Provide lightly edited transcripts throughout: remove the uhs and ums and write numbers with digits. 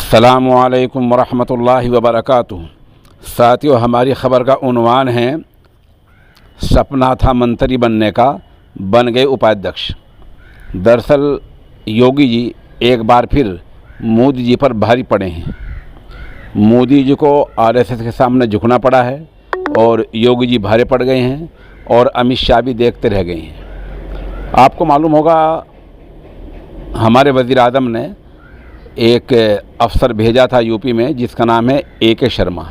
अस्सलामुअलैकुम वरहमतुल्लाहि वबरकातुहू। साथियों, हमारी ख़बर का उन्वान है सपना था मंत्री बनने का, बन गए उपाध्यक्ष। दरअसल योगी जी एक बार फिर मोदी जी पर भारी पड़े हैं। मोदी जी को आरएसएस के सामने झुकना पड़ा है और योगी जी भारे पड़ गए हैं और अमित शाह भी देखते रह गए हैं। आपको मालूम होगा हमारे वज़ीर आज़म ने एक अफसर भेजा था यूपी में जिसका नाम है AK शर्मा।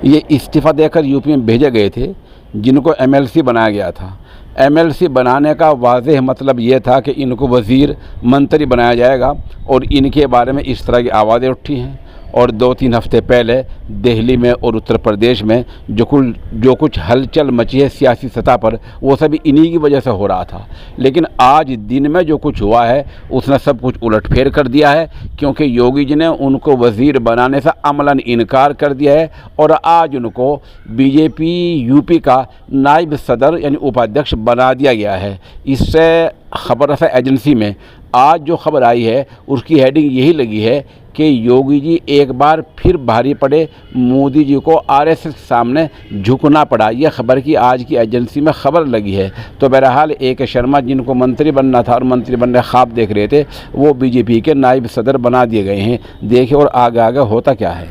ये इस्तीफ़ा देकर यूपी में भेजे गए थे, जिनको MLC बनाया गया था। MLC बनाने का वाज़ेह मतलब ये था कि इनको वज़ीर मंत्री बनाया जाएगा और इनके बारे में इस तरह की आवाज़ें उठी हैं। और 2-3 हफ्ते पहले दिल्ली में और उत्तर प्रदेश में जो कुछ हलचल मची है सियासी सतह पर, वो सब इन्हीं की वजह से हो रहा था। लेकिन आज दिन में जो कुछ हुआ है उसने सब कुछ उलटफेर कर दिया है, क्योंकि योगी जी ने उनको वज़ीर बनाने से अमलन इनकार कर दिया है और आज उनको बीजेपी यूपी का नाइब सदर यानी उपाध्यक्ष बना दिया गया है। इससे खबर एजेंसी में आज जो खबर आई है उसकी हेडिंग यही लगी है कि योगी जी एक बार फिर भारी पड़े, मोदी जी को आरएसएस के सामने झुकना पड़ा। यह खबर की आज की एजेंसी में खबर लगी है। तो बहरहाल AK शर्मा जिनको मंत्री बनना था और मंत्री बनने ख्वाब देख रहे थे, वो बीजेपी के नायब सदर बना दिए गए हैं। देखिए और आगे आगे होता क्या है।